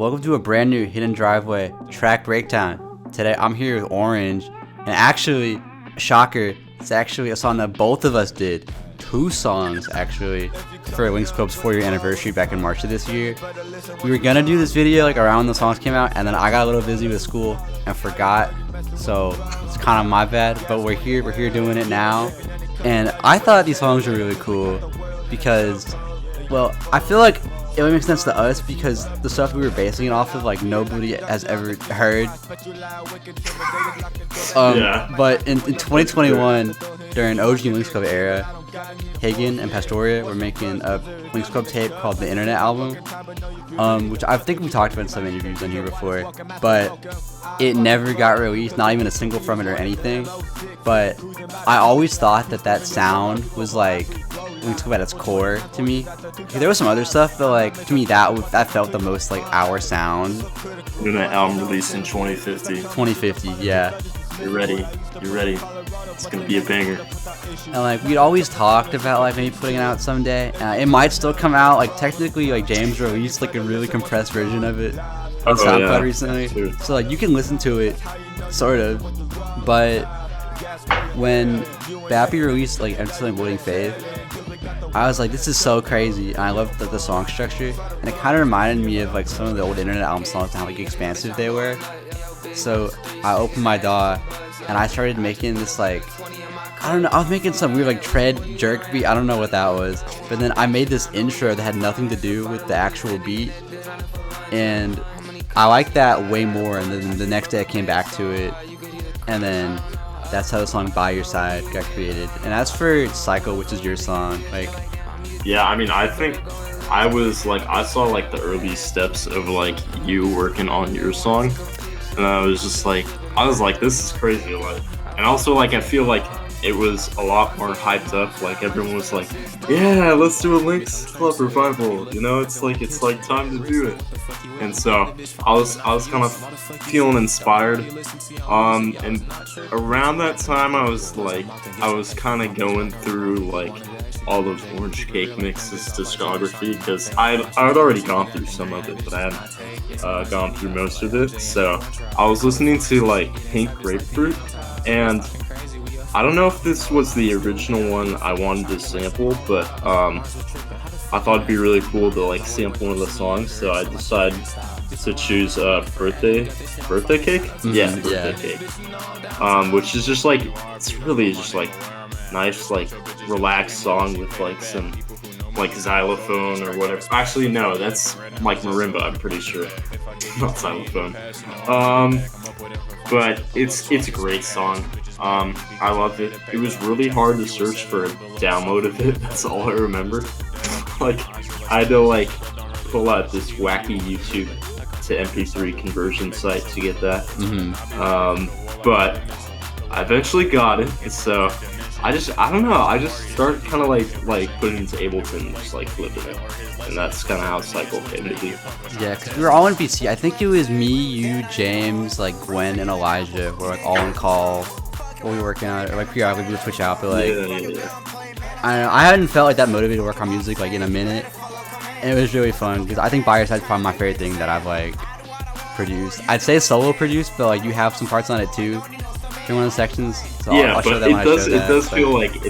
Welcome to a brand new Hidden Driveway track breakdown. Today I'm here with Orangj, and actually, shocker, it's actually a song that both of us did. 2 songs actually for LYYNXCLUB's 4-year anniversary back in March of this year. We were gonna do this video like around when the songs came out, and then I got a little busy with school and forgot, so it's kind of my bad, but we're here doing it now. And I thought these songs were really cool because, well, I feel like it would make sense to us because the stuff we were basing it off of, like, nobody has ever heard. But in 2021, during OG LYYNXCLUB era, Hagen and Pastoria were making a LYYNXCLUB tape called the Internet album, which I think we talked about in some interviews on here before, but it never got released, not even a single from it or anything. But I always thought that sound was like LYYNXCLUB at its core to me. There was some other stuff, but like to me that felt the most like our sound. Internet album released in 2050. 2050, yeah. You're ready. It's gonna be a banger. And like we'd always talked about like maybe putting it out someday. It might still come out. Like technically, like James released like a really compressed version of it on SoundCloud recently. Sure. So like you can listen to it, sort of. But when Bappy released like Unwilling Faith, I was like, this is so crazy, and I loved the song structure, and it kind of reminded me of like some of the old Internet album songs and how like expansive they were. So I opened my DAW and I started making this like, I don't know, I was making some weird like tread jerk beat, I don't know what that was, but then I made this intro that had nothing to do with the actual beat, and I liked that way more. And then the next day I came back to it, and then that's how the song By Your Side got created. And as for Cycle, which is your song, like, yeah, I mean, I think I saw like the early steps of like you working on your song, and I was like, this is crazy. Like, and also like I feel like it was a lot more hyped up. Like everyone was like, yeah, let's do a LYNXCLUB revival. You know, it's like time to do it. And so I was kind of feeling inspired. And around that time I was kind of going through like all of Orange Cake Mix's discography, because I'd already gone through some of it, but I hadn't gone through most of it. So I was listening to like Pink Grapefruit, and I don't know if this was the original one I wanted to sample, but I thought it'd be really cool to like sample one of the songs, so I decided to choose birthday cake. Birthday cake. Which is just like, it's really just like nice, like relaxed song with like some like xylophone or whatever. Actually, no, that's like marimba, I'm pretty sure, not xylophone. But it's a great song. I loved it. It was really hard to search for a download of it. That's all I remember. Like, I had to like pull out this wacky YouTube to MP3 conversion site to get that. But I eventually got it. So I don't know. I just started kind of like putting it into Ableton and just like flipping it. And that's kind of how Cycle came to be. Yeah, because we were all in PC. I think it was me, you, James, like Gwen, and Elijah were like all in call. We were working on it, or like periodically we would switch out, but like, I don't know, I hadn't felt like that motivated to work on music like in a minute, and it was really fun because I think By Your Side is probably my favorite thing that I've like produced. I'd say solo produced, but like you have some parts on it too during one of the sections. So yeah, I'll show but that when I show that. it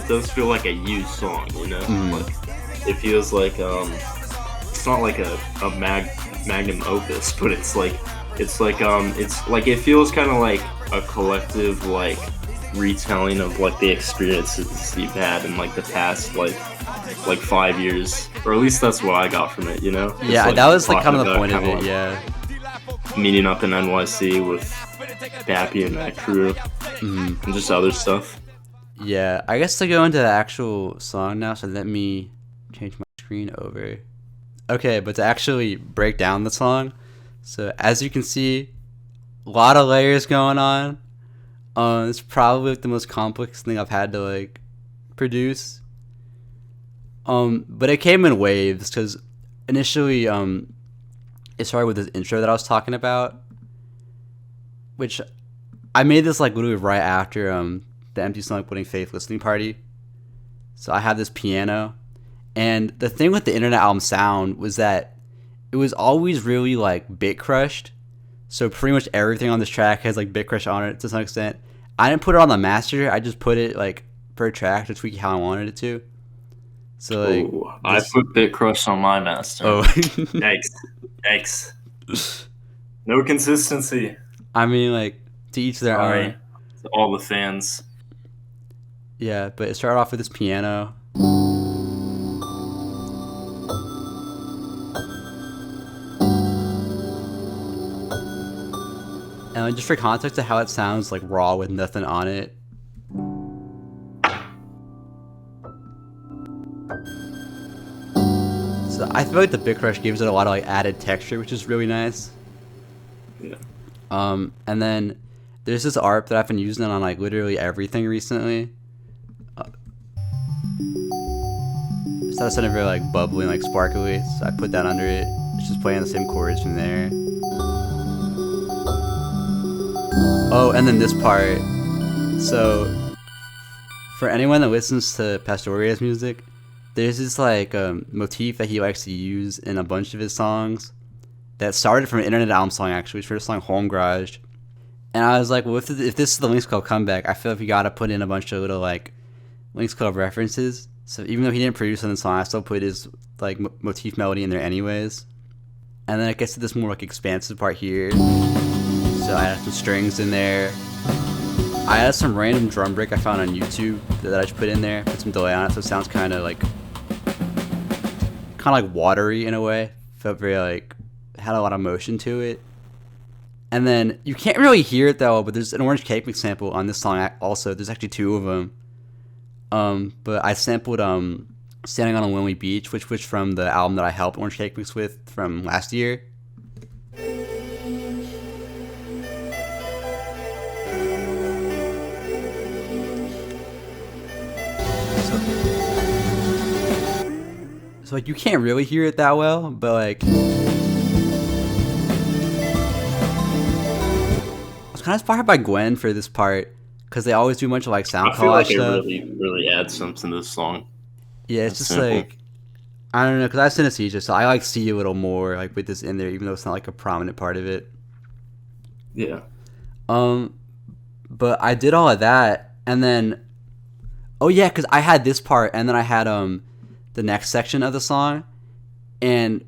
does feel like a you song, you know. Like, it feels like it's not like a magnum opus, but it's like it feels kind of like a collective like retelling of like the experiences you've had in like the past like 5 years, or at least that's what I got from it, you know. Yeah, like, that was like kind of the point of it. Like, yeah, meeting up in NYC with Bappy and that crew, and just other stuff. Yeah, I guess to go into the actual song now, so let me change my screen over. Okay, but to actually break down the song, so as you can see, a lot of layers going on. It's probably like the most complex thing I've had to like produce. But it came in waves because initially it started with this intro that I was talking about, which I made this like literally right after the Empty Stomach Pudding Faith listening party. So I have this piano, and the thing with the Internet album sound was that it was always really like bit crushed. So pretty much everything on this track has like bit crush on it to some extent. I didn't put it on the master. I just put it like per track to tweak how I wanted it to. So like, I put bit crush on my master. Oh, Yikes. No consistency. I mean, like, to each their own. To all the fans. Yeah, but it started off with this piano. And like, just for context of how it sounds like raw with nothing on it. So I feel like the bit crush gives it a lot of like added texture, which is really nice. Yeah. And then there's this art that I've been using on like literally everything recently. It's not something very like bubbly and like sparkly, so I put that under it. It's just playing the same chords from there. Oh, and then this part. So for anyone that listens to Pastoria's music, there's this like motif that he likes to use in a bunch of his songs that started from an internet album song, actually. It's for the song Home Garage. And I was like, well, if this is the Lynx Club comeback, I feel like we gotta put in a bunch of little like Lynx Club references. So even though he didn't produce on the song, I still put his like motif melody in there anyways. And then it gets to this more like expansive part here. So I added some strings in there. I added some random drum break I found on YouTube that I just put in there. Put some delay on it so it sounds kind of like watery in a way. Felt very like, had a lot of motion to it. And then you can't really hear it though, but there's an Orange Cake Mix sample on this song also. There's actually two of them. But I sampled Standing on a Lonely Beach, which was from the album that I helped Orange Cake Mix with from last year. So like you can't really hear it that well, but like I was kind of inspired by Gwen for this part because they always do a bunch of like sound collage stuff. It really adds something to this song. Yeah, it's just simple. Like I don't know, because I have synesthesia, so I like see a little more like with this in there, even though it's not like a prominent part of it. Yeah. But I did all of that, and then oh yeah, because I had this part, and then I had the next section of the song, and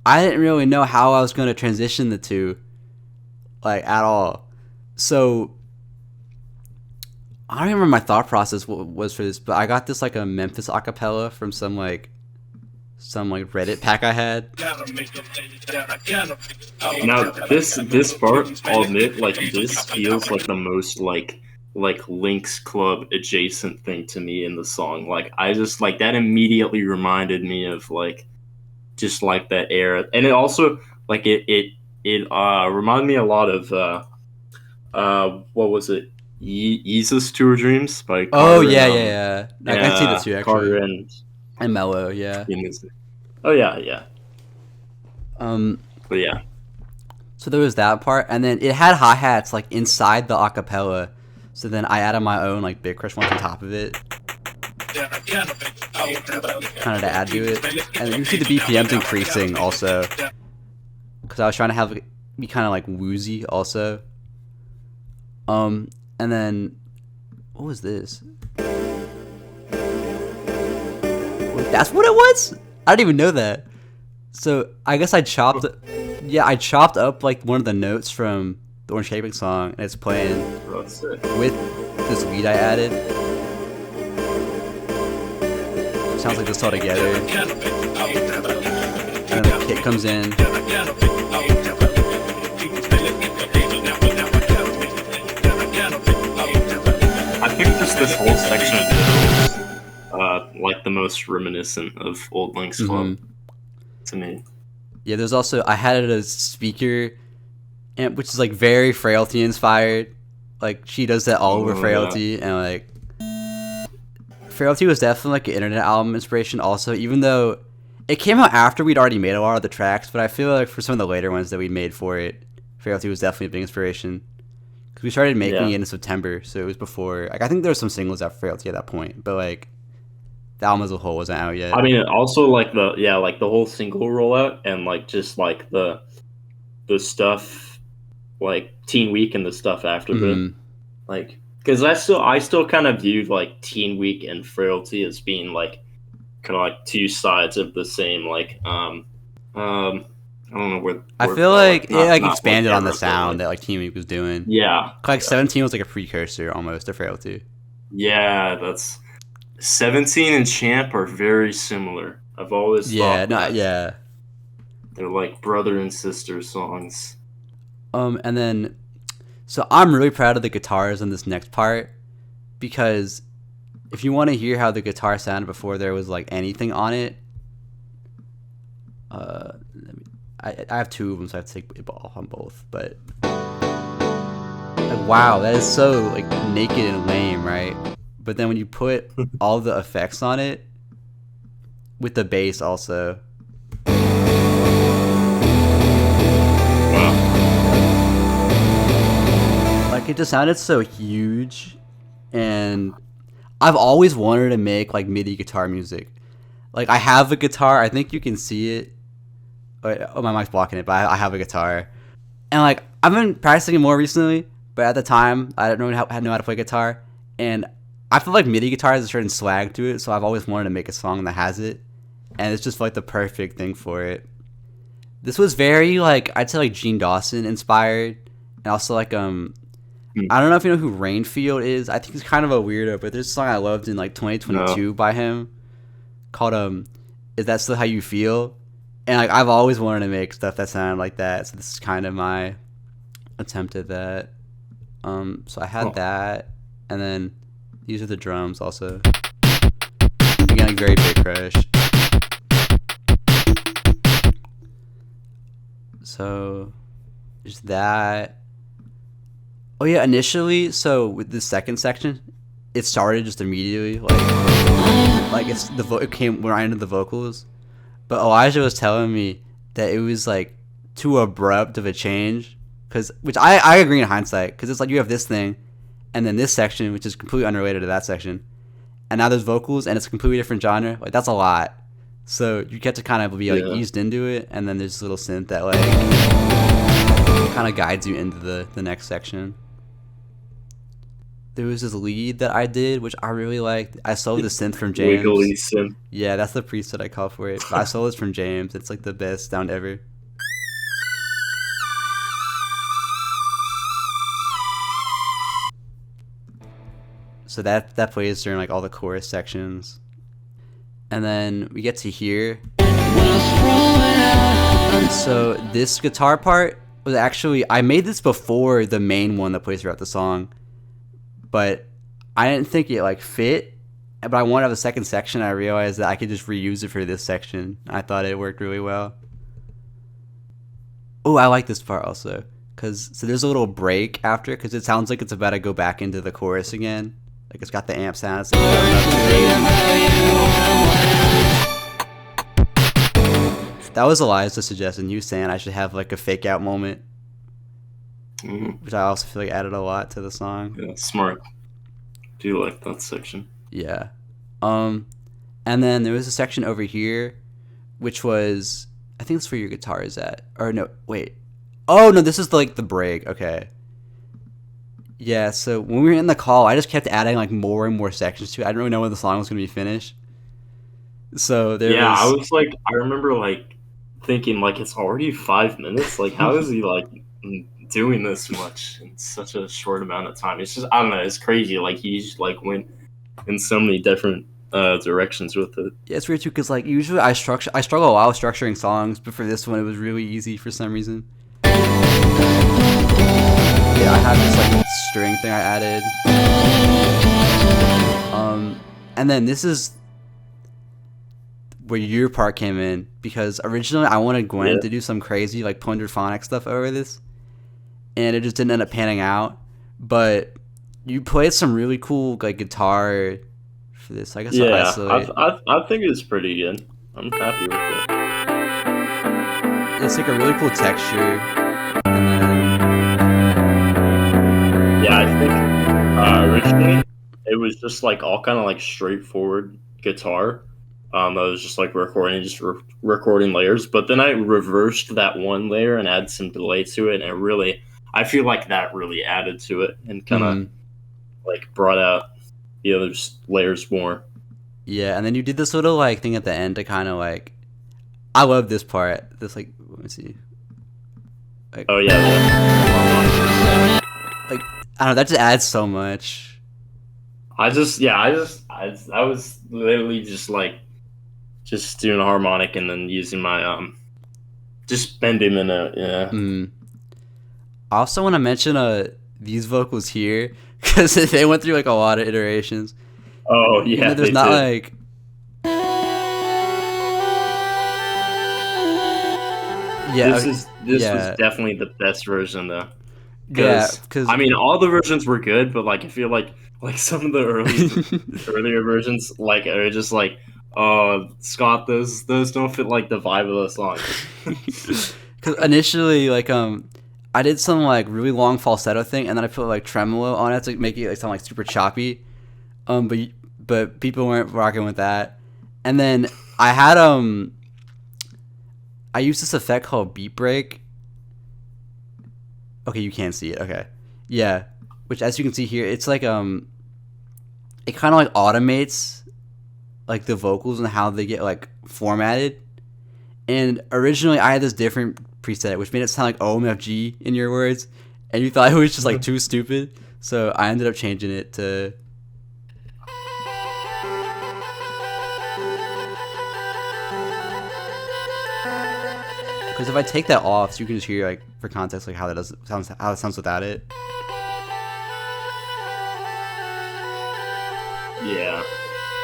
I didn't really know how I was going to transition the two, like at all. So I don't even remember my thought process was for this, but I got this like a Memphis acapella from some Reddit pack I had. Now this part, I'll admit, like this feels like the most like Lynx Club adjacent thing to me in the song. Like I just like that immediately reminded me of like just like that era, and it also like it reminded me a lot of what was it? Yeezus Tour Dreams by Carter. Oh yeah. I can see the two actually. Carter and Mello, yeah. Oh yeah. But yeah. So there was that part, and then it had hi-hats like inside the acapella. So then I added my own like bit crush one on top of it, kind of to add to it. And you see the BPMs increasing also, because I was trying to have it be kind of like woozy also. And then what was this? That's what it was? I didn't even know that. So I guess I chopped up like one of the notes from the Orange Cake Mix song, and it's playing with this lead I added. It sounds like this all together. And then the kick comes in. I think just this whole section of videos, like the most reminiscent of old Lynx Club to me. Yeah, there's also I had it as speaker amp, which is like very Frailty inspired. Like she does that all over Frailty, and like Frailty was definitely like an internet album inspiration also, even though it came out after we'd already made a lot of the tracks. But I feel like for some of the later ones that we made for it, Frailty was definitely a big inspiration because we started making it in September, so it was before. Like I think there were some singles after Frailty at that point, but like The album as a whole wasn't out yet. I mean, also like the whole single rollout and like just like the stuff like Teen Week and the stuff after the like, because I still kind of viewed like Teen Week and Frailty as being like kind of like two sides of the same like I don't know where I feel like it like expanded on the sound that like Teen Week was doing. Yeah, like 17 was like a precursor almost to Frailty. Yeah, that's 17 and Champ are very similar. I've always thought yeah. They're like brother and sister songs. And then, so I'm really proud of the guitars in this next part, because if you want to hear how the guitar sounded before there was like anything on it, I have two of them, so I have to take it off on both. But like, wow, that is so like naked and lame, right? But then when you put all the effects on it with the bass also. Like, it just sounded so huge, and I've always wanted to make like MIDI guitar music. Like, I have a guitar, I think you can see it. Oh, my mic's blocking it, but I have a guitar. And like, I've been practicing it more recently, but at the time, I didn't know how to play guitar. And I feel like MIDI guitar has a certain swag to it, so I've always wanted to make a song that has it. And it's just like the perfect thing for it. This was very like, I'd say like Gene Dawson inspired, and also like I don't know if you know who Rainfield is. I think he's kind of a weirdo, but there's a song I loved in like 2022 by him called Is That Still How You Feel? And like, I've always wanted to make stuff that sounded like that, so this is kind of my attempt at that. So I had that, and then these are the drums also. Again, like very big crush. So there's that. Oh yeah, initially, so with the second section, it started just immediately like it's it came right into the vocals. But Elijah was telling me that it was like too abrupt of a change, which I agree in hindsight, because it's like you have this thing, and then this section, which is completely unrelated to that section, and now there's vocals, and it's a completely different genre. Like, that's a lot. So you get to kind of be like eased into it, and then there's this little synth that like kind of guides you into the next section. There was this lead that I did, which I really liked. I stole the synth from James. Wiggly synth. Yeah, that's the preset I call for it. But I stole this from James. It's like the best sound ever. So that plays during like all the chorus sections. And then we get to here. So this guitar part was actually, I made this before the main one that plays throughout the song, but I didn't think it like fit. But I wanted to have a second section. I realized that I could just reuse it for this section. I thought it worked really well. Oh, I like this part also, so there's a little break after, because it sounds like it's about to go back into the chorus again. Like, it's got the amp sound. It's like that was Eliza's suggestion. He was saying I should have like a fake out moment, which I also feel like added a lot to the song. Yeah, smart. Do you like that section? Yeah. And then there was a section over here, which was, I think that's where your guitar is at. Or no, wait. Oh no, this is like the break. Okay. Yeah, so when we were in the call, I just kept adding like more and more sections to it. I didn't really know when the song was going to be finished. So I was like, I remember like thinking like, it's already 5 minutes. Like, how is he like doing this much in such a short amount of time? It's just, I don't know, it's crazy. Like, he just like went in so many different directions with it. Yeah, it's weird too, because like usually I struggle a lot with structuring songs, but for this one it was really easy for some reason. Yeah, I have this like string thing I added. And then this is where your part came in, because originally I wanted Gwen to do some crazy like polyphonic stuff over this, and it just didn't end up panning out. But you played some really cool like guitar for this. I guess I think it's pretty good. I'm happy with it. It's like a really cool texture, and then I think originally it was just like all kind of like straightforward guitar. I was just like recording layers, but then I reversed that one layer and added some delay to it, and I feel like that really added to it and kind of like brought out the other layers more. Yeah, and then you did this little like thing at the end to kind of like, I love this part. This like, let me see. Like, oh yeah. Like, I don't know, that just adds so much. I was literally just doing a harmonic and then using my just bending in a I also want to mention these vocals here because they went through like a lot of iterations. Oh yeah, you know, there's not did. Like. Yeah, this was definitely the best version though. Yeah, because I mean, all the versions were good, but like I feel like some of the earlier versions like are just like, oh, Scott, those don't fit like the vibe of the song. Because initially, like I did some like really long falsetto thing, and then I put like tremolo on it to make it like sound like super choppy. But people weren't rocking with that, and then I had I used this effect called beat break. Okay, you can't see it. Okay, yeah, which as you can see here, it's like it kind of like automates like the vocals and how they get like formatted. And originally I had this different preset which made it sound like OMFG in your words, and you thought it was just like too stupid, so I ended up changing it to because if I take that off, so you can just hear like for context like how it sounds without it. Yeah,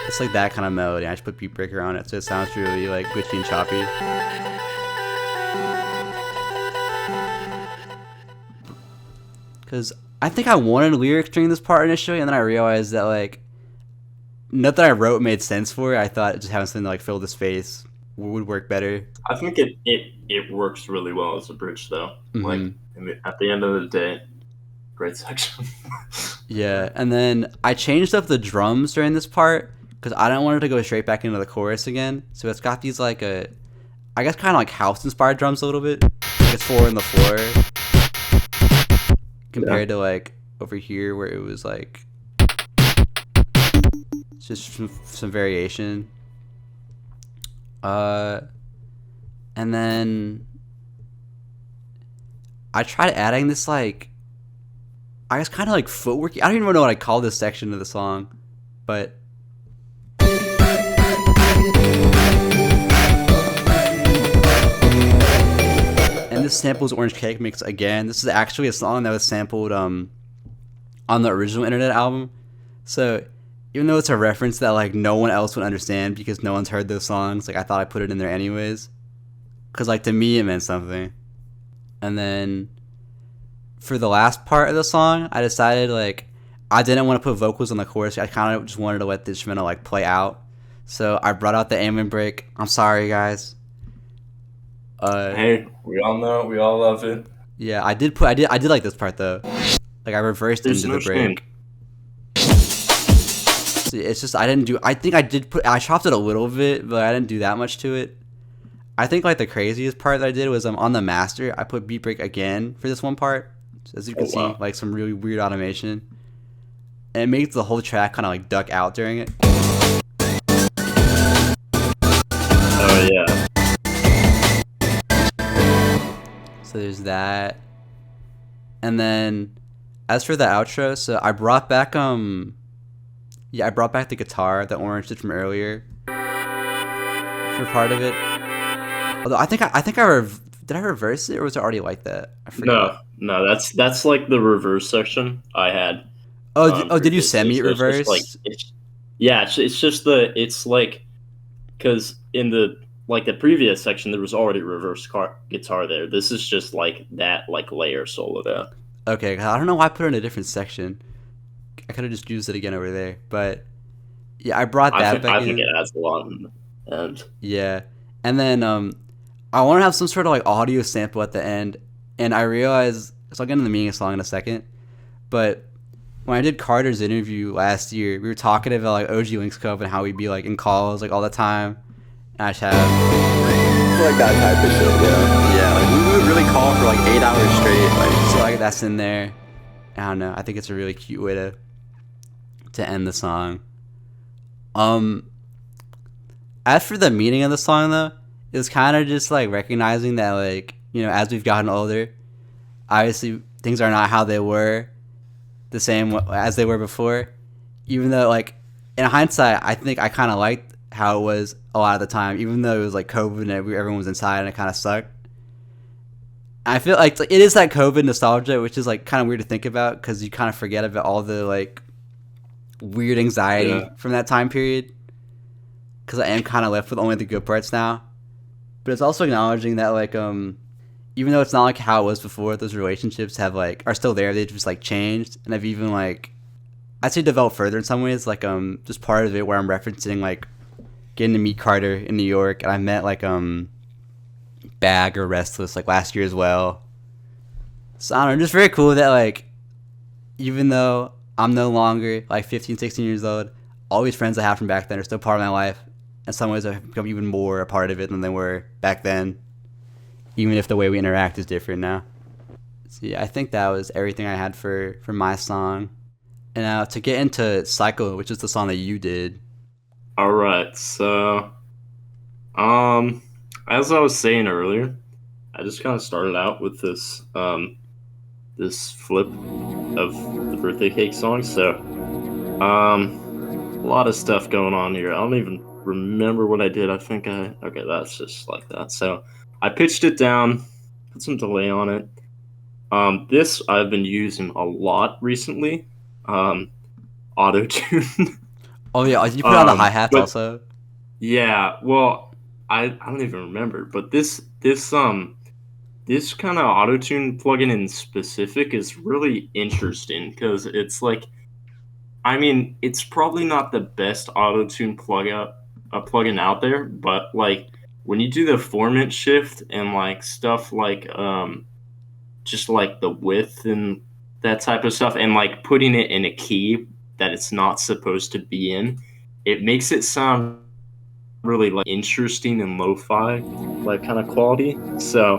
it's like that kind of melody. I just put beat breaker on it so it sounds really like glitchy and choppy. Because I think I wanted lyrics during this part initially, and then I realized that like nothing I wrote made sense for it. I thought just having something to like fill the space would work better. I think it works really well as a bridge though. Like at the end of the day, great section. Yeah, and then I changed up the drums during this part because I didn't want it to go straight back into the chorus again. So it's got these like I guess kind of like house inspired drums a little bit. Like it's 4 on the floor compared to like over here where it was like just some variation. And then I tried adding this like I guess kind of like footwork. I don't even know what I call this section of the song, but and this samples Orange Cake Mix again. This is actually a song that was sampled on the original Internet album. So even though it's a reference that like no one else would understand because no one's heard those songs, like I thought I put it in there anyways, because like to me it meant something. And then for the last part of the song, I decided like I didn't want to put vocals on the chorus. I kind of just wanted to let the instrumental like play out. So I brought out the ambient break. I'm sorry, guys. Hey, we all know, we all love it. Yeah, I did like this part though. Like I reversed into the break. See, it's just I chopped it a little bit, but I didn't do that much to it. I think like the craziest part that I did was on the master, I put beat break again for this one part. As you can see, like some really weird automation. And it makes the whole track kind of like duck out during it. Oh yeah. So there's that. And then as for the outro, so I brought back I brought back the guitar that Orange did from earlier for part of it. Although I think did I reverse it or was it already like that? I forget. No, that's like the reverse section I had. Did you send me it reversed? It's just like because in the previous section there was already reverse guitar there. This is just like that like layer soloed out. Okay, I don't know why I put it in a different section. I could have just used it again over there, but yeah, I brought that back in. I think it adds a lot. And yeah, and then I want to have some sort of like audio sample at the end, and I realized, so I'll get into the meaning of the song in a second, but when I did Carter's interview last year, we were talking about like OG Lynx Club and how we'd be like in calls like all the time. And I just have like that type of shit, yeah. Like we would really call for like 8 hours straight. Like so like that's in there. I don't know. I think it's a really cute way to end the song. As for the meaning of the song though, it's kind of just like recognizing that like, you know, as we've gotten older, obviously things are not how they were the same as they were before. Even though like in hindsight, I think I kind of liked how it was a lot of the time, even though it was like COVID and everyone was inside and it kind of sucked. I feel like it is that COVID nostalgia, which is like kind of weird to think about because you kind of forget about all the like weird anxiety from that time period. Because I am kind of left with only the good parts now. But it's also acknowledging that like even though it's not like how it was before, those relationships have like are still there. They just like changed and have even like I'd say developed further in some ways. Like just part of it where I'm referencing like getting to meet Carter in New York, and I met like Bag or Restless like last year as well. So I don't know, just very cool that like even though I'm no longer like 15, 16 years old, all these friends I have from back then are still part of my life. In some ways I've become even more a part of it than they were back then, even if the way we interact is different now. So yeah, I think that was everything I had for my song. And now to get into Cycle, which is the song that you did. All right, so as I was saying earlier, I just kind of started out with this this flip of the birthday cake song. So a lot of stuff going on here. I don't even remember what I did. I think okay, that's just like that. So I pitched it down, put some delay on it. This I've been using a lot recently. Auto-tune. Oh yeah, you put on the hi-hats also? Yeah, well, I don't even remember, but this kind of auto-tune plugin in specific is really interesting because it's like, I mean, it's probably not the best auto-tune plugin out there, but like when you do the formant shift and like stuff like just like the width and that type of stuff, and like putting it in a key that it's not supposed to be in, it makes it sound really like interesting and lo-fi like kind of quality. So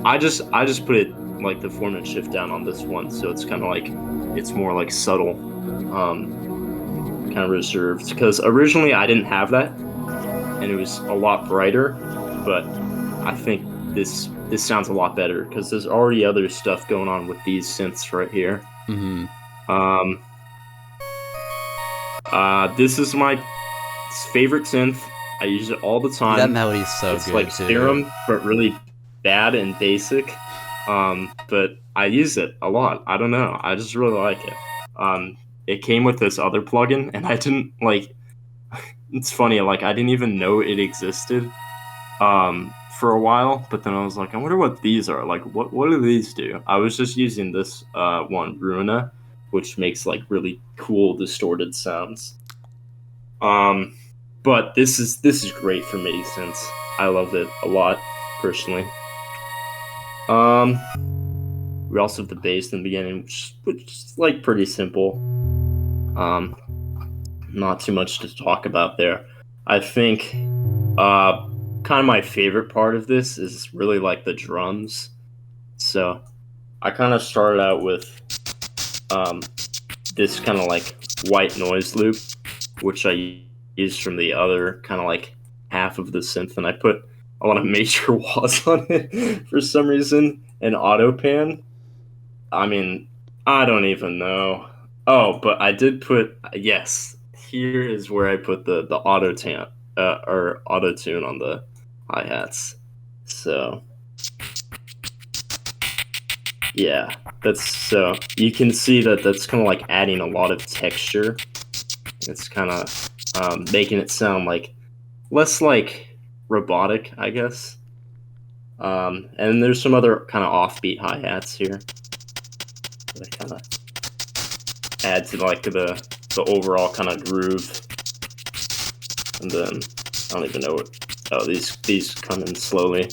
I just put it like the formant shift down on this one, so it's kind of like it's more like subtle, kind of reserved, because originally I didn't have that and it was a lot brighter, but I think this sounds a lot better because there's already other stuff going on with these synths right here. This is my favorite synth. I use it all the time. That melody's so it's good. It's like Theorem, but really bad and basic. But I use it a lot. I don't know. I just really like it. It came with this other plugin, and I didn't like. It's funny. Like I didn't even know it existed. For a while, but then I was like, I wonder what these are. Like, what do these do? I was just using this one, Ruina, which makes like really cool distorted sounds. But this is great for MIDI synths. I love it a lot personally. We also have the bass in the beginning, which is like pretty simple. Not too much to talk about there. I think kind of my favorite part of this is really like the drums. So I kind of started out with this kind of like white noise loop, which I used from the other kind of like half of the synth, and I put a lot of major wahs on it for some reason, and auto pan. I mean, I don't even know. Oh, but I did put, yes, here is where I put the auto tune on the hi-hats. So yeah, so you can see that's kind of like adding a lot of texture. It's kind of making it sound like less like robotic, I guess. And there's some other kind of offbeat hi-hats here that kind of add to like the overall kind of groove. And then I don't even know what. Oh, these come in slowly.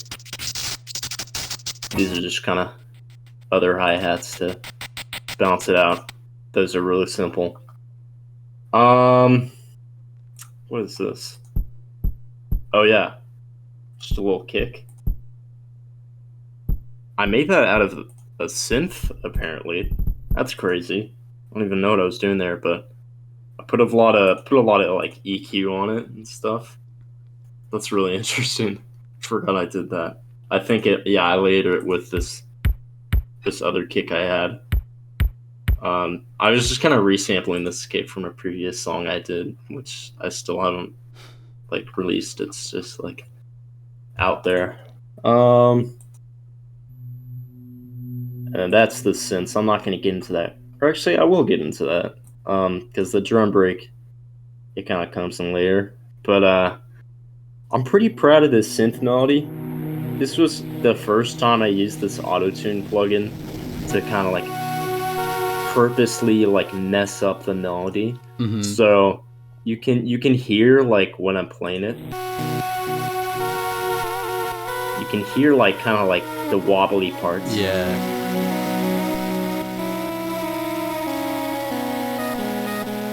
These are just kind of other hi-hats to balance it out. Those are really simple. What is this? Oh yeah, just a little kick. I made that out of a synth, apparently. That's crazy. I don't even know what I was doing there, but I put a lot of like EQ on it and stuff. That's really interesting. Forgot I did that. I think I layered it with this other kick I had. I was just kind of resampling this kick from a previous song I did, which I still haven't like released. It's just like out there. And that's the synth. I'm not going to get into that. Or actually, I will get into that. Because the drum break, it kind of comes in later. But I'm pretty proud of this synth melody. This was the first time I used this auto-tune plugin to kind of like purposely like mess up the melody. Mm-hmm. So you can hear like when I'm playing it. You can hear like kind of like the wobbly parts. Yeah.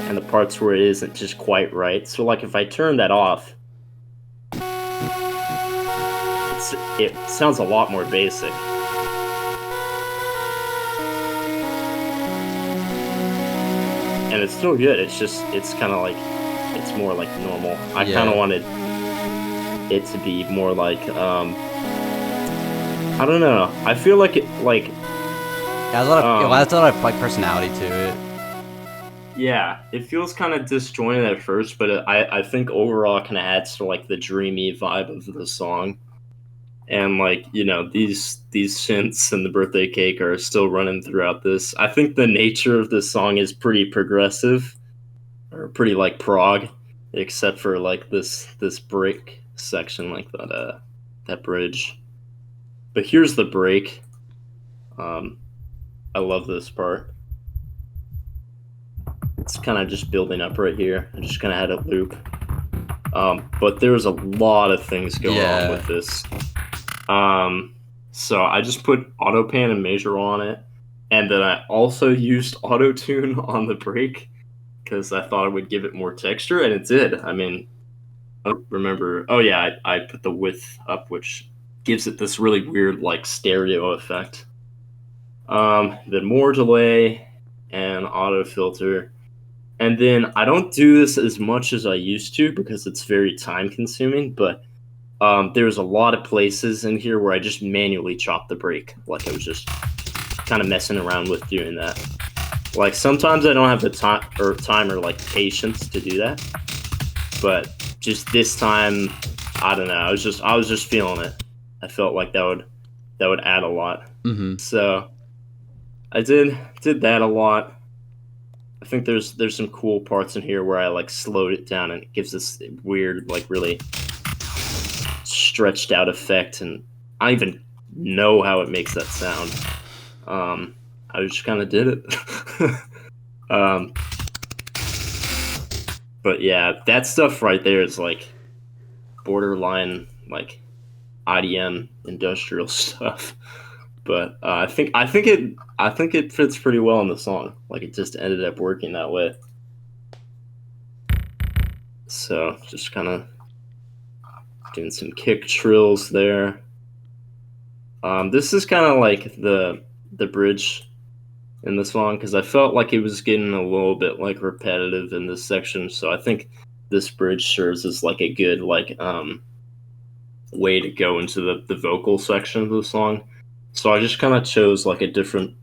And the parts where it isn't just quite right. So like if I turn that off, it sounds a lot more basic. And it's still good. It's kind of like, it's more like normal. I kind of wanted it to be more like, I don't know. I feel like it, like... Yeah, there's a lot of like personality to it. Yeah, it feels kind of disjointed at first, but I think overall it kind of adds to like the dreamy vibe of the song. And like, you know, these synths and the birthday cake are still running throughout this. I think the nature of this song is pretty progressive, or pretty like prog, except for like this break section, like that bridge. But here's the break. I love this part. It's kind of just building up right here. I just kind of had a loop. But there's a lot of things going on with this. So I just put auto pan and major on it, and then I also used auto tune on the break because I thought it would give it more texture, and it did. I mean, I don't remember. Oh yeah, I put the width up, which gives it this really weird like stereo effect. Then more delay and auto filter. And then I don't do this as much as I used to because it's very time consuming, but there's a lot of places in here where I just manually chopped the break. Like I was just kind of messing around with doing that. Like sometimes I don't have the time or like patience to do that. But just this time, I don't know. I was just feeling it. I felt like that would add a lot. Mm-hmm. So I did that a lot. I think there's some cool parts in here where I like slowed it down and it gives this weird like really stretched out effect, and I don't even know how it makes that sound. I just kind of did it. But yeah, that stuff right there is like borderline like IDM industrial stuff. But I think it fits pretty well in the song. Like it just ended up working that way. So just kind of doing some kick trills there. This is kind of like the bridge in the song because I felt like it was getting a little bit like repetitive in this section. So I think this bridge serves as like a good like way to go into the vocal section of the song. So I just kind of chose like a different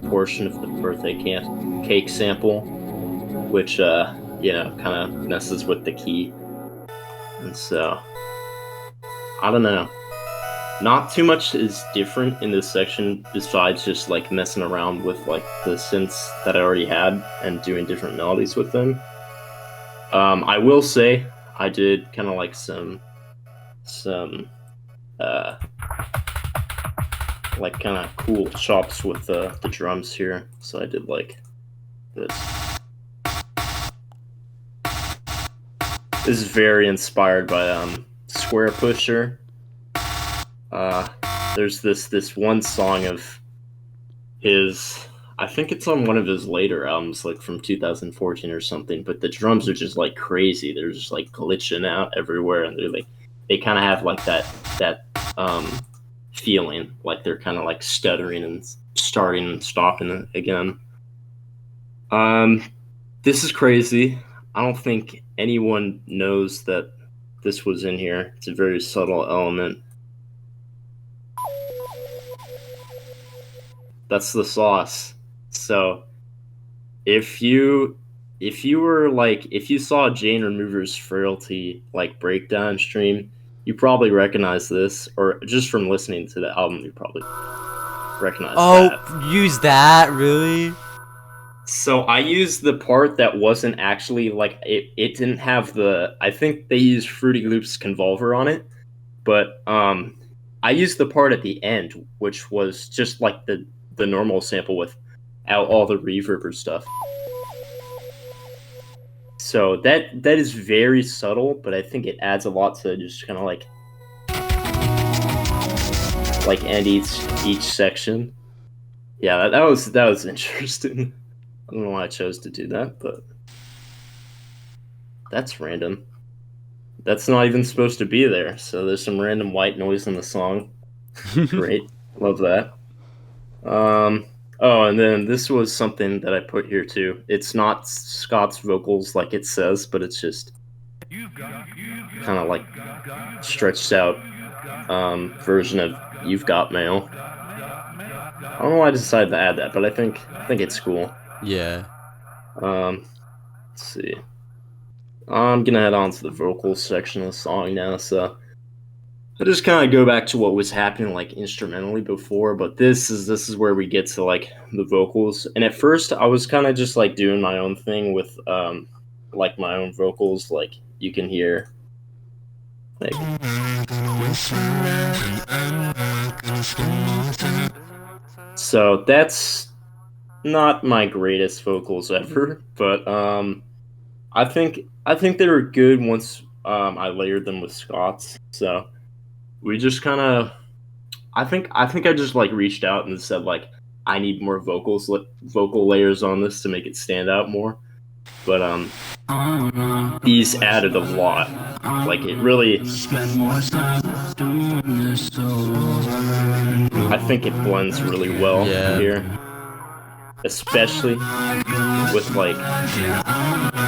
portion of the birthday cake sample, which kind of messes with the key. And so I don't know. Not too much is different in this section besides just like messing around with like the synths that I already had and doing different melodies with them. I will say I did kind of like some like kind of cool chops with the drums here. So I did like this. This is very inspired by Square Pusher. There's this one song of his, I think it's on one of his later albums, like from 2014 or something. But the drums are just like crazy. They're just like glitching out everywhere, and they kind of have like that feeling, like they're kind of like stuttering and starting and stopping again. This is crazy. I don't think anyone knows that this was in here. It's a very subtle element. That's the sauce. So if you saw Jane Remover's Frailty like breakdown stream, you probably recognize this, or just from listening to the album, you probably recognize that. Oh, use that, really? So I used the part that wasn't actually like it didn't have the, I think they used Fruity Loops Convolver on it, but I used the part at the end, which was just like the normal sample without all the reverb or stuff. So that is very subtle, but I think it adds a lot to just kind of like end each section. Yeah, that was interesting. I don't know why I chose to do that, but that's random. That's not even supposed to be there. So there's some random white noise in the song. Great, love that. Oh, and then this was something that I put here too. It's not Scott's vocals like it says, but it's just kind of like stretched out version of "You've Got Mail." I don't know why I decided to add that, but I think it's cool. Yeah. Let's see. I'm gonna head on to the vocals section of the song now, so I just kind of go back to what was happening like instrumentally before, but this is where we get to like the vocals. And at first I was kind of just like doing my own thing with like my own vocals, like you can hear like so that's not my greatest vocals ever, but I think they were good once I layered them with Scott's. So we just kind of, I think I just like reached out and said like I need more vocal layers on this to make it stand out more. But these added a lot. Like it really, I think it blends really well here, especially with like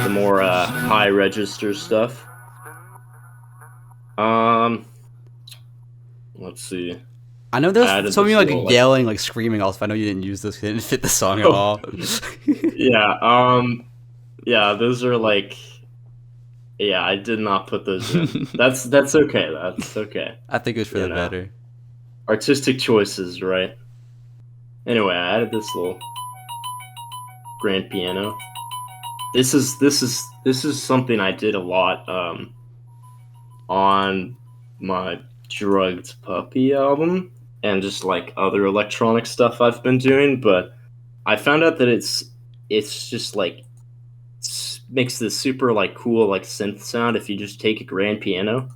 the more high register stuff. Let's see. I know there's so many like yelling, like screaming. Also, I know you didn't use this; it didn't fit the song at all. Yeah. Yeah. Those are like. Yeah, I did not put those in. That's okay. That's okay. I think it was for the better. Artistic choices, right? Anyway, I added this little grand piano. This is something I did a lot on my Drugged Puppy album and just like other electronic stuff I've been doing, but I found out that it's just like makes this super like cool like synth sound if you just take a grand piano,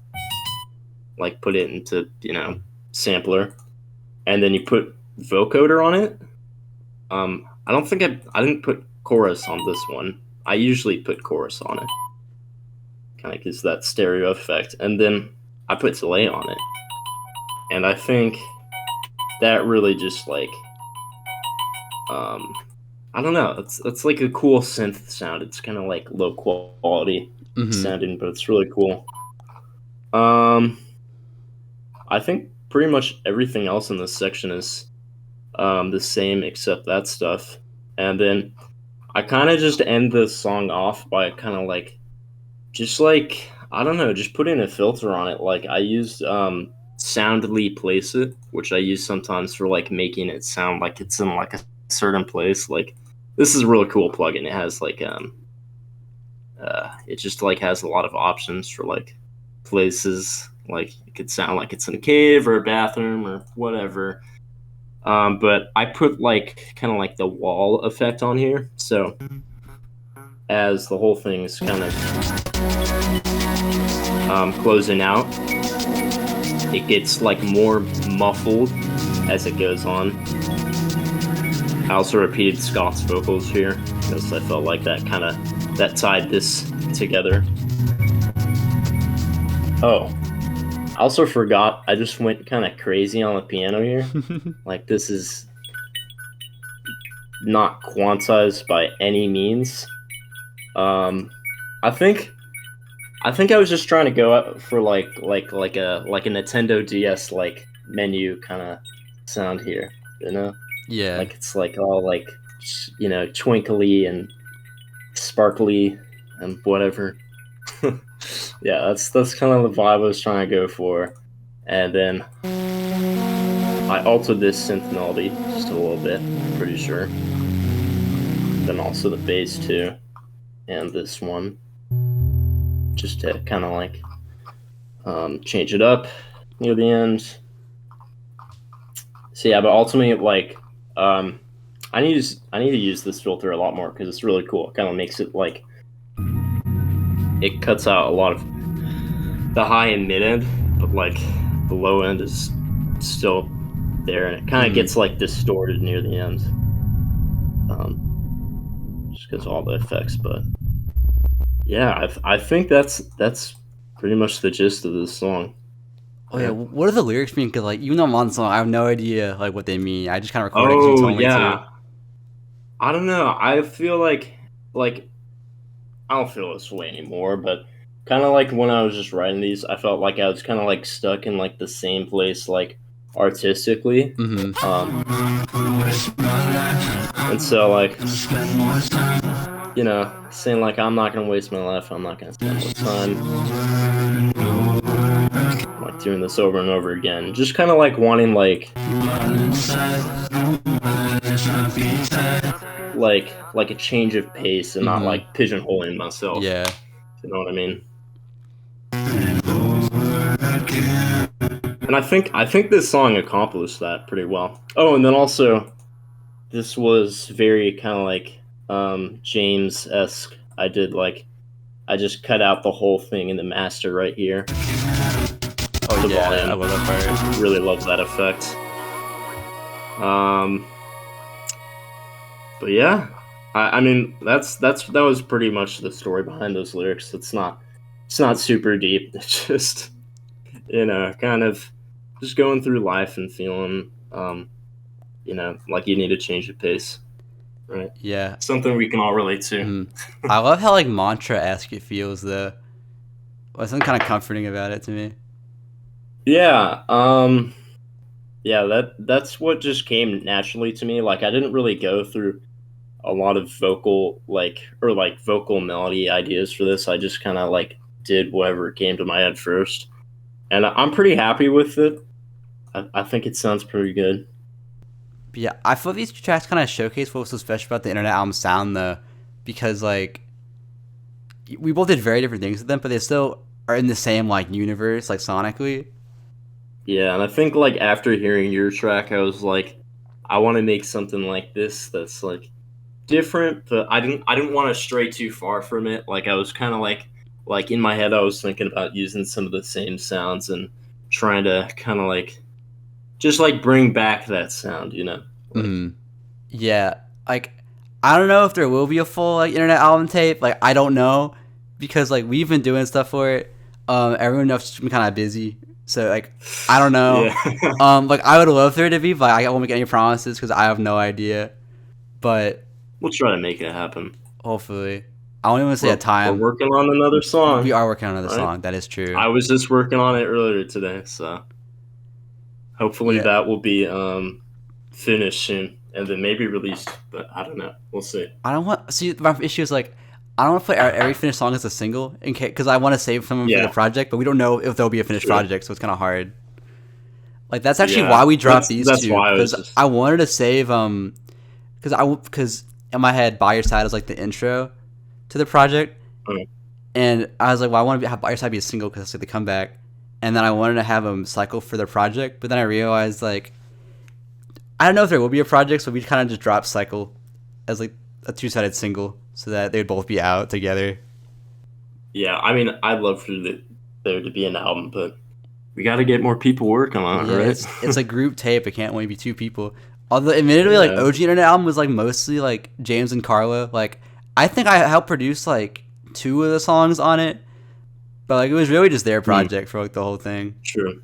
like put it into, you know, sampler, and then you put vocoder on it. I didn't put chorus on this one. I usually put chorus on it. Kind of gives that stereo effect, and then I put delay on it, and I think that really just like I don't know, it's like a cool synth sound. It's kind of like low quality sounding, but it's really cool. I think pretty much everything else in this section is the same except that stuff, and then I kind of just end the song off by kind of like just like, I don't know, just putting a filter on it. Like I used Soundly Place It, which I use sometimes for like making it sound like it's in like a certain place. Like this is a really cool plugin. It has like it just like has a lot of options for like places. Like it could sound like it's in a cave or a bathroom or whatever. But I put like kind of like the wall effect on here, so as the whole thing is kind of closing out, it gets like more muffled as it goes on. I also repeated Scott's vocals here because I felt like that tied this together. Oh, I also forgot. I just went kind of crazy on the piano here. Like, this is not quantized by any means. I think I was just trying to go out for like a Nintendo DS like menu kind of sound here, you know? Yeah. Like, it's like all like, you know, twinkly and sparkly and whatever. Yeah, that's kind of the vibe I was trying to go for. And then I altered this synth melody just a little bit, I'm pretty sure. Then also the bass too, and this one, just to kind of like change it up near the end. So yeah, but ultimately, like, I need to use this filter a lot more because it's really cool. It kind of makes it like, it cuts out a lot of the high and mid end, but like the low end is still there, and it kind of gets like distorted near the end, just because of all the effects. But yeah, I think that's pretty much the gist of this song. Oh yeah, what do the lyrics mean? Because like, even though I'm on the song, I have no idea like what they mean. I just kind of recorded because you told me to. I don't know. I feel like I don't feel this way anymore, but kind of like when I was just writing these, I felt like I was kind of like stuck in like the same place, like artistically. And so like, you know, saying like, I'm not gonna waste my life, I'm not gonna spend more time like doing this over and over again, just kind of like wanting like a change of pace and not like pigeonholing myself. Yeah, you know what I mean. And I think this song accomplished that pretty well. Oh, and then also, this was very kind of like James-esque. I just cut out the whole thing in the master right here. Oh yeah, volume. I love that part. Really love that effect. But yeah, I mean that was pretty much the story behind those lyrics. It's not super deep. It's just, you know, kind of just going through life and feeling, you know, like you need to change the pace, right? Yeah, something we can all relate to. I love how like mantra-esque it feels though. There's something kind of comforting about it to me. Yeah, yeah, that's what just came naturally to me. Like, I didn't really go through a lot of vocal vocal melody ideas for this. I just kind of like did whatever came to my head first, and I'm pretty happy with it. I think it sounds pretty good. But yeah, I feel these tracks kind of showcase what was so special about the Internet album sound though, because like we both did very different things with them, but they still are in the same like universe, like sonically. Yeah, and I think like after hearing your track, I was like, I want to make something like this that's like different, but I didn't want to stray too far from it. Like, I was kind of like in my head, I was thinking about using some of the same sounds and trying to kind of like just like bring back that sound, you know? Like, yeah, like I don't know if there will be a full like Internet album tape. Like, I don't know, because like we've been doing stuff for it. Everyone knows it's been kind of busy. So, like, I don't know. Yeah. Like, I would love there to be, but I won't make any promises because I have no idea. But we'll try to make it happen. Hopefully. I don't even say a time. We're working on another song. We are working on another song. That is true. I was just working on it earlier today, so hopefully that will be finished soon and then maybe released. But I don't know. We'll see. My issue is like, I don't want to play every finished song as a single, because I want to save some of them for the project, but we don't know if there'll be a finished project, so it's kind of hard. Like, that's actually why we dropped these two. Because I wanted to save, because in my head, By Your Side is like the intro to the project, and I was like, well, I want to have By Your Side be a single because it's like the comeback, and then I wanted to have them cycle for their project, but then I realized, like, I don't know if there will be a project, so we kind of just dropped Cycle as like a two-sided single, so that they'd both be out together. Yeah, I mean, I'd love for there to be an album, but we got to get more people working on it, right? It's a group tape. It can't only be two people. Although admittedly, like OG Internet album was like mostly like James and Carlo. Like I think I helped produce like 2 of the songs on it, but like it was really just their project for like the whole thing. True.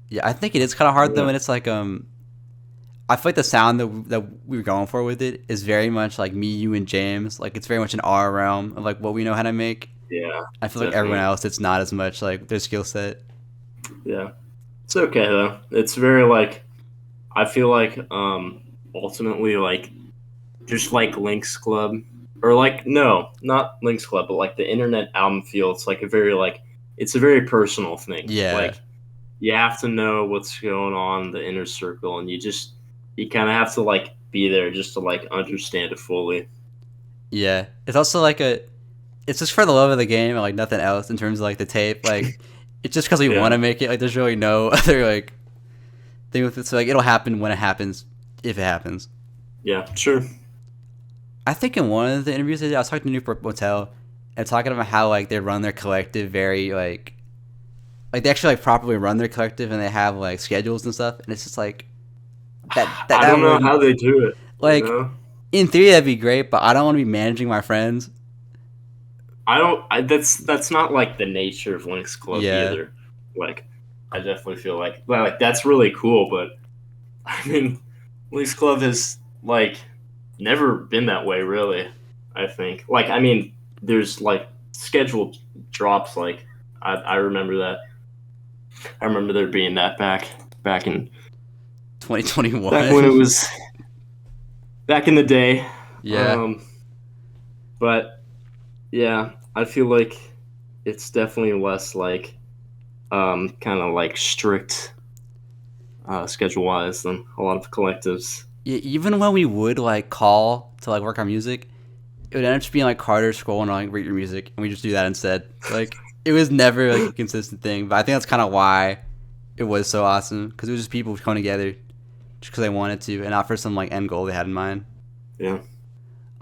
Yeah, I think it is kind of hard though, and it's like I feel like the sound that we were going for with it is very much like me, you, and James. Like it's very much in our realm of like what we know how to make. Yeah. I feel like everyone else, it's not as much like their skill set. Yeah, it's okay though. It's very like, I feel like ultimately like just like Lynx Club, or like no, not Lynx Club, but like the internet album feel. It's like a very like, it's a very personal thing. Yeah. Like you have to know what's going on in the inner circle, and you kind of have to like be there just to like understand it fully. Yeah, it's also like it's just for the love of the game and like nothing else in terms of like the tape. Like it's just because we want to make it. Like there's really no other like thing with it. So like it'll happen when it happens, if it happens. Yeah, sure. I think in one of the interviews I did, I was talking to Newport Motel and talking about how like they run their collective very like they actually like properly run their collective, and they have like schedules and stuff, and it's just like that I don't know how they do it. Like in theory that'd be great, but I don't want to be managing my friends. That's not like the nature of Lynx Club either. Like I definitely feel like that's really cool, but I mean Lynx Club has like never been that way really. I think like I mean there's like scheduled drops, like I remember that. I remember there being that back in 2021. Back when it was back in the day. Yeah. But yeah, I feel like it's definitely less like kind of like strict schedule wise than a lot of collectives. Yeah, even when we would like call to like work on music, it would end up just being like Carter scrolling on like rate your music, and we just do that instead. Like it was never like a consistent thing, but I think that's kind of why it was so awesome, because it was just people coming together just because they wanted to, and not for some like end goal they had in mind. Yeah.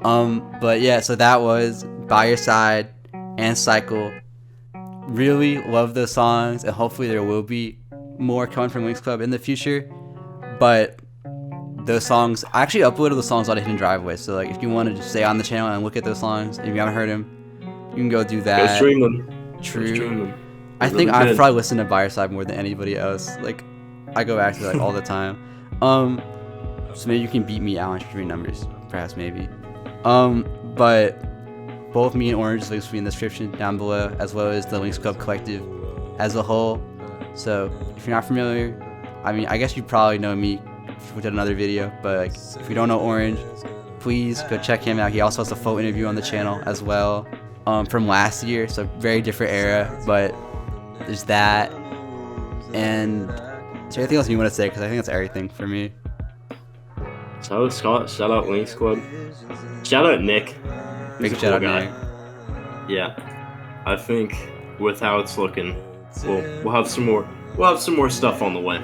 But yeah, so that was By Your Side and Cycle. Really love those songs, and hopefully there will be more coming from Lynx Club in the future. But those songs, I actually uploaded the songs on a Hidden Driveway, so like if you want to just stay on the channel and look at those songs, if you haven't heard them, you can go do that. Go stream them. True. Go stream them. I think I've probably listened to By Your Side more than anybody else. Like I go back to it like all the time. So maybe you can beat me out on streaming numbers, perhaps maybe. But both me and Orange links will be in the description down below, as well as the Lynx Club Collective as a whole. So if you're not familiar, I mean, I guess you probably know me if we did another video, but like, if you don't know Orange, please go check him out. He also has a full interview on the channel as well, from last year, so very different era, but there's that. And is there anything else you want to say? Because I think that's everything for me. Shout out Scott, shout out Lynx Club, shout out Nick. Big shout out Nick. Yeah, I think with how it's looking, we'll have some more stuff on the way.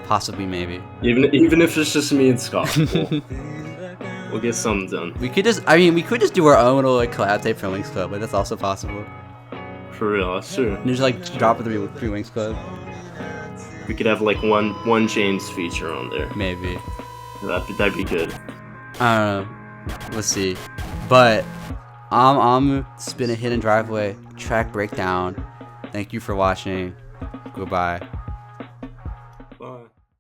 Possibly, maybe. Even if it's just me and Scott, we'll get something done. We could just do our own little like collab tape from Lynx Club. Like that's also possible. For real, that's true. And just like drop it through Lynx Club. We could have like one James feature on there. Maybe. That'd be good. I don't know. Let's see. But aamu, it's been a Hidden Driveway track breakdown. Thank you for watching. Goodbye.